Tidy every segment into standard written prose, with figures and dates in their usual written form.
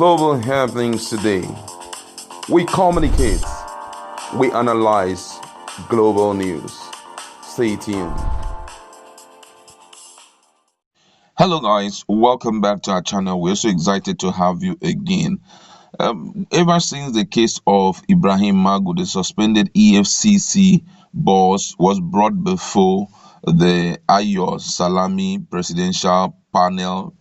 Global happenings today. We communicate, we analyze global news. Stay tuned. Hello guys, welcome back to our channel. We're so excited to have you again. Ever since the case of Ibrahim Magu, the suspended EFCC boss, was brought before the AGF Malami presidential panel,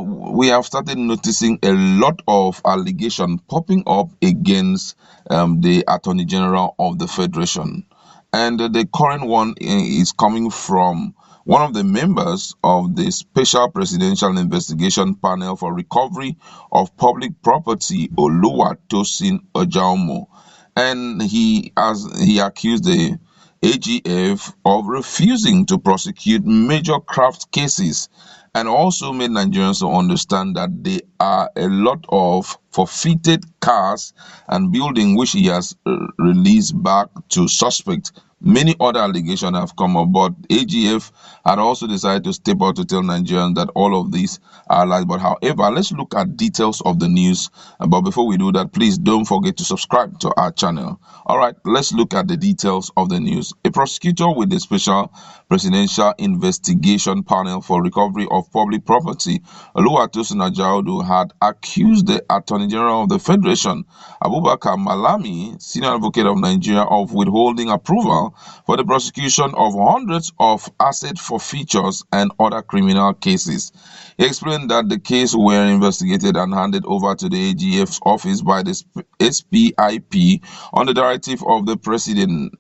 we have started noticing a lot of allegation popping up against the Attorney General of the Federation. And the current one is coming from one of the members of the Special Presidential Investigation Panel for Recovery of Public Property, Oluwatosin Ojaomo. And he accused the AGF of refusing to prosecute major craft cases, and also made Nigerians to understand that there are a lot of forfeited cars and buildings which he has released back to suspects. Many other allegations have come up, but AGF had also decided to step out to tell Nigerians that all of these are lies. But however, let's look at details of the news. But before we do that, please don't forget to subscribe to our channel. All right, let's look at the details of the news. A prosecutor with the Special Presidential Investigation Panel for Recovery of Public Property, Oluwatosin Ojaomo, had accused the Attorney General of the Federation, Abubakar Malami, Senior Advocate of Nigeria, of withholding approval for the prosecution of hundreds of asset forfeitures and other criminal cases. He explained that the case were investigated and handed over to the AGF's office by the SPIP on the directive of the President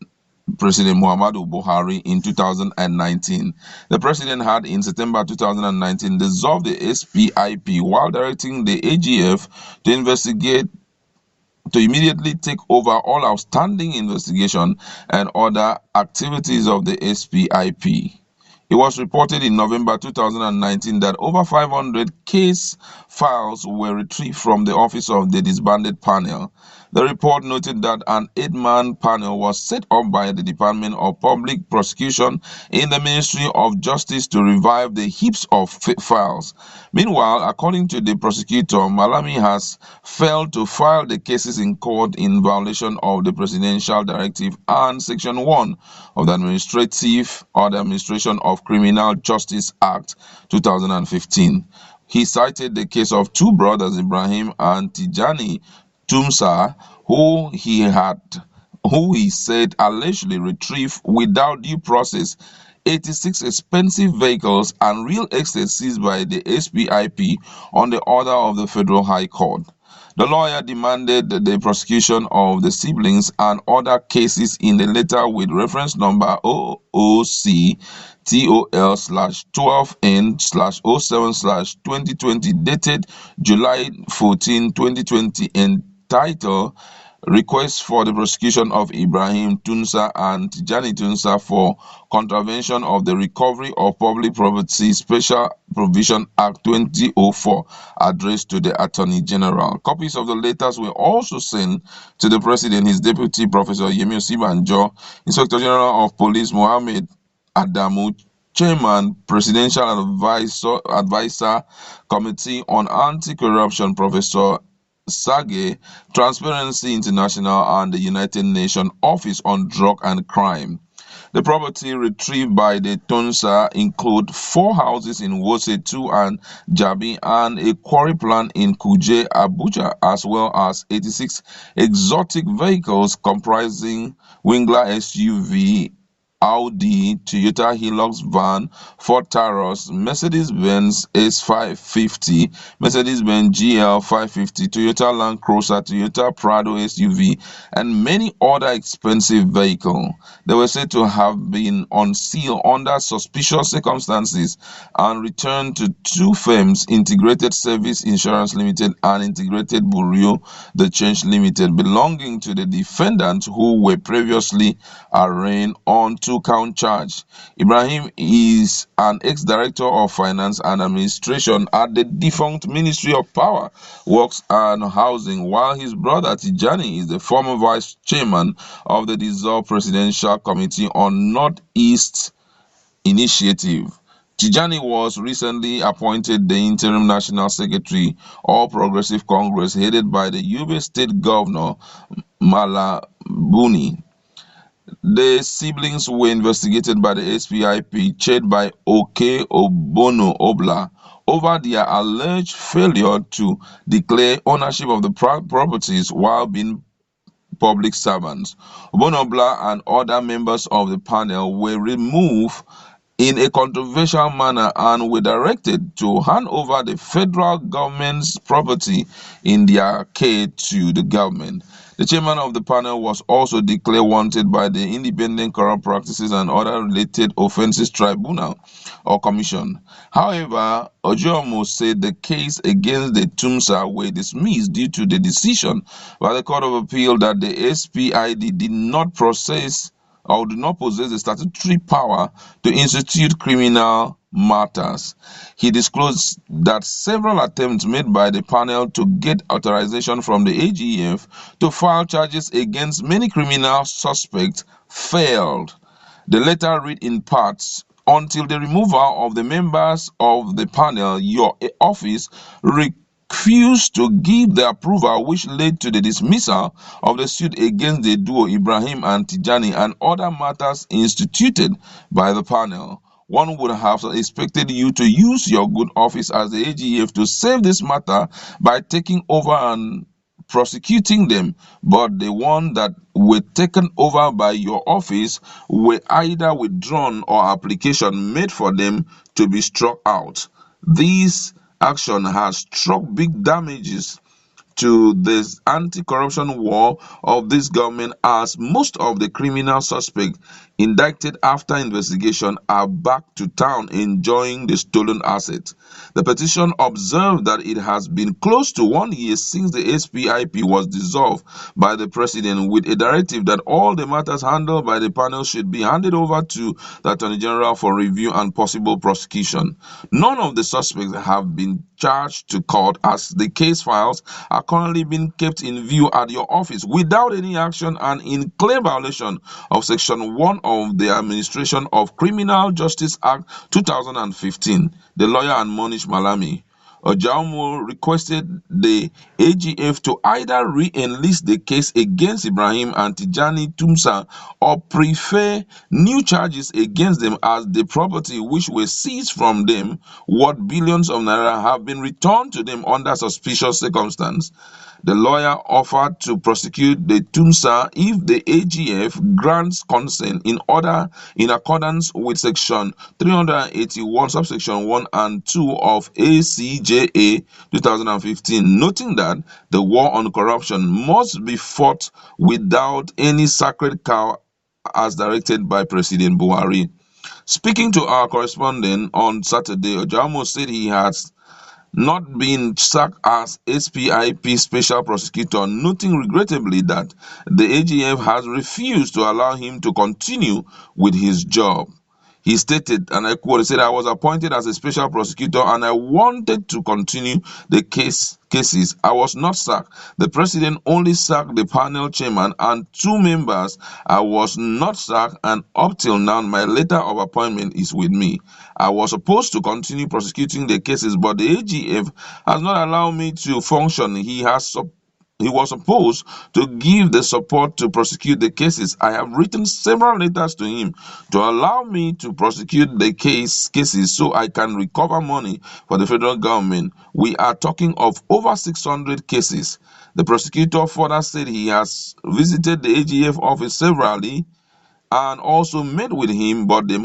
Muhammadu Buhari in 2019. The president had in September 2019 dissolved the SPIP while directing the AGF to immediately take over all outstanding investigation and other activities of the SPIP. It was reported in November 2019 that over 500 case files were retrieved from the office of the disbanded panel. The report noted that an 8-man panel was set up by the Department of Public Prosecution in the Ministry of Justice to revive the heaps of files. Meanwhile, according to the prosecutor, Malami has failed to file the cases in court in violation of the Presidential Directive and Section 1 of the Administration of Criminal Justice Act 2015. He cited the case of two brothers, Ibrahim and Tijani Tumsa, who he said allegedly retrieved without due process 86 expensive vehicles and real estate seized by the SPIP on the order of the Federal High Court. The lawyer demanded the prosecution of the siblings and other cases in the letter with reference number OOC-TOL/12N/07/2020 dated July 14, 2020, entitled Request for the Prosecution of Ibrahim Tunsa and Tijani Tunsa for Contravention of the Recovery of Public Property Special Provision Act 2004, addressed to the Attorney General. Copies of the letters were also sent to the President, his Deputy Professor Yemi, Inspector General of Police Mohammed Adamu, Chairman, Presidential Advisor Committee on Anti-Corruption, Professor Sage, Transparency International, and the United Nations Office on Drug and Crime. The property retrieved by the Tunsa include 4 houses in Wose 2 and Jabi and a quarry plant in Kuje, Abuja, as well as 86 exotic vehicles comprising Wingler SUV, Audi, Toyota Hilux van, Ford Taurus, Mercedes-Benz S550, Mercedes-Benz GL550, Toyota Land Cruiser, Toyota Prado SUV, and many other expensive vehicles. They were said to have been on sale under suspicious circumstances and returned to 2 firms, Integrated Service Insurance Limited and Integrated Bureau de Change Limited, belonging to the defendants who were previously arraigned on 2-count charge. Ibrahim is an ex-director of finance and administration at the defunct Ministry of Power, Works and Housing, while his brother Tijani is the former vice chairman of the dissolved Presidential Committee on Northeast Initiative. Tijani was recently appointed the interim national secretary of Progressive Congress headed by the Yobe State Governor Malabuni. The siblings were investigated by the SPIP, chaired by Oke Obono Obla, over their alleged failure to declare ownership of the properties while being public servants. Obono Obla and other members of the panel were removed in a controversial manner and were directed to hand over the federal government's property in their care to the government. The chairman of the panel was also declared wanted by the Independent Corrupt Practices and Other Related Offences Tribunal or Commission. However, Ojaomo said the case against the TUMSA were dismissed due to the decision by the Court of Appeal that the SPID did not process or do not possess the statutory power to institute criminal matters. He disclosed that several attempts made by the panel to get authorization from the AGF to file charges against many criminal suspects failed. The letter read in parts: until the removal of the members of the panel, your office refused to give the approval, which led to the dismissal of the suit against the duo Ibrahim and Tijani and other matters instituted by the panel. One would have expected you to use your good office as the AGF to save this matter by taking over and prosecuting them, but the ones that were taken over by your office were either withdrawn or application made for them to be struck out. This action has struck big damages to this anti-corruption war of this government, as most of the criminal suspects indicted after investigation are back to town enjoying the stolen assets. The petition observed that it has been close to 1 year since the SPIP was dissolved by the president, with a directive that all the matters handled by the panel should be handed over to the Attorney General for review and possible prosecution. None of the suspects have been charged to court, as the case files are currently being kept in view at your office without any action and in clear violation of Section 1 of the Administration of Criminal Justice Act 2015. The lawyer admonished Malami. Ojaomo requested the AGF to either re-enlist the case against Ibrahim and Tijani Tumsa or prefer new charges against them, as the property which were seized from them, worth billions of naira, have been returned to them under suspicious circumstances. The lawyer offered to prosecute the Tumsa if the AGF grants consent in accordance with Section 381, subsection 1 and 2 of ACJA 2015, noting that the war on corruption must be fought without any sacred cow as directed by President Buhari. Speaking to our correspondent on Saturday, Ojaomo said he has not been sacked as SPIP special prosecutor, noting regrettably that the AGF has refused to allow him to continue with his job. He stated, and I quote, he said, "I was appointed as a special prosecutor and I wanted to continue the cases. I was not sacked. The president only sacked the panel chairman and 2 members. I was not sacked, and up till now, my letter of appointment is with me. I was supposed to continue prosecuting the cases, but the AGF has not allowed me to function. He was supposed to give the support to prosecute the cases. I have written several letters to him to allow me to prosecute the cases so I can recover money for the federal government. We are talking of over 600 cases." The prosecutor further said he has visited the AGF office severally and also met with him, but that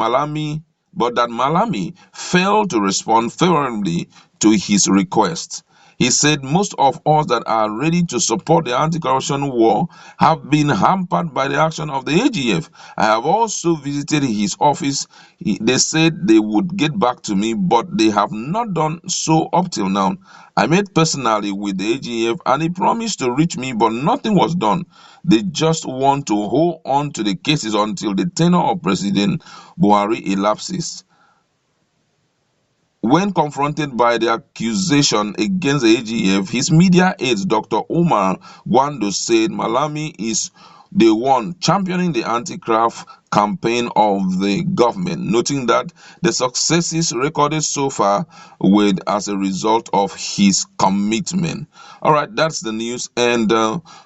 Malami failed to respond favorably to his request. He said most of us that are ready to support the anti-corruption war have been hampered by the action of the AGF. I have also visited his office. They said they would get back to me, but they have not done so up till now. I met personally with the AGF and he promised to reach me, but nothing was done. They just want to hold on to the cases until the tenure of President Buhari elapses. When confronted by the accusation against the AGF, his media aides, Dr. Umar Gwando, said Malami is the one championing the anti-graft campaign of the government, noting that the successes recorded so far were as a result of his commitment. All right, that's the news, and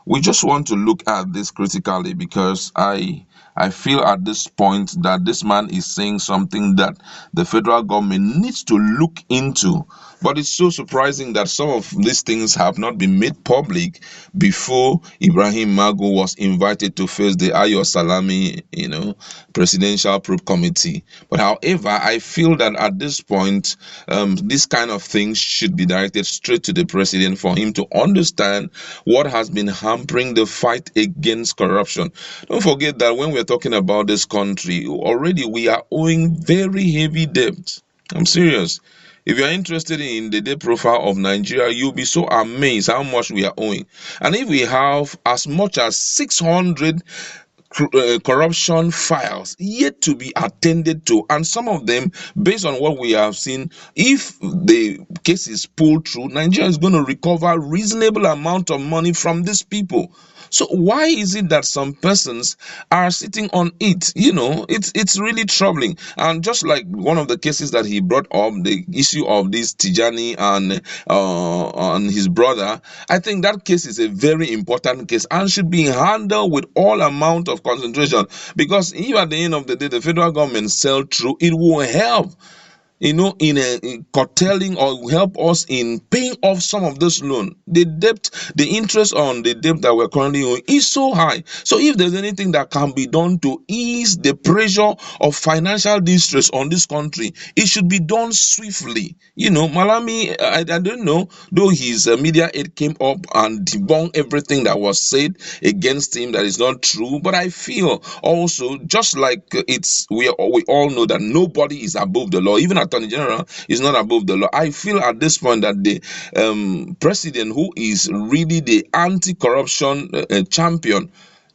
we just want to look at this critically because I feel at this point that this man is saying something that the federal government needs to look into. But it's so surprising that some of these things have not been made public before Ibrahim Magu was invited to face the AGF Malami, presidential probe committee. But however, I feel that at this point, this kind of things should be directed straight to the president for him to understand what has been hampering the fight against corruption. Don't forget that when we're talking about this country, already we are owing very heavy debt. I'm serious. If you are interested in the debt profile of Nigeria, you'll be so amazed how much we are owing. And if we have as much as 600 corruption files yet to be attended to, and some of them, based on what we have seen, if the case is pulled through, Nigeria is going to recover reasonable amount of money from these people. So why is it that some persons are sitting on it? It's really troubling. And just like one of the cases that he brought up, the issue of this Tijani and his brother, I think that case is a very important case and should be handled with all amount of concentration, because if at the end of the day the federal government sell through, it will help in curtailing or help us in paying off some of this loan. The debt, the interest on the debt that we're currently owing is so high. So if there's anything that can be done to ease the pressure of financial distress on this country, it should be done swiftly. Malami, I don't know, though his media aid came up and debunked everything that was said against him that is not true, but I feel also, just like we all know that nobody is above the law, even Attorney General is not above the law. I feel at this point that the president, who is really the anti-corruption champion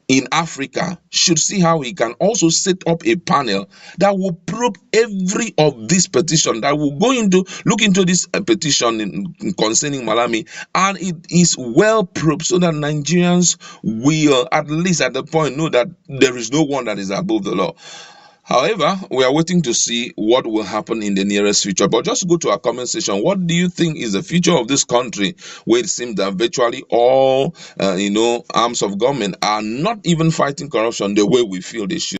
in Africa, should see how he can also set up a panel that will probe every of this petition, that will look into this petition concerning Malami, and it is well probed so that Nigerians will at least at the point know that there is no one that is above the law. However, we are waiting to see what will happen in the nearest future. But just go to our comment section. What do you think is the future of this country, where it seems that virtually all, arms of government are not even fighting corruption the way we feel they should?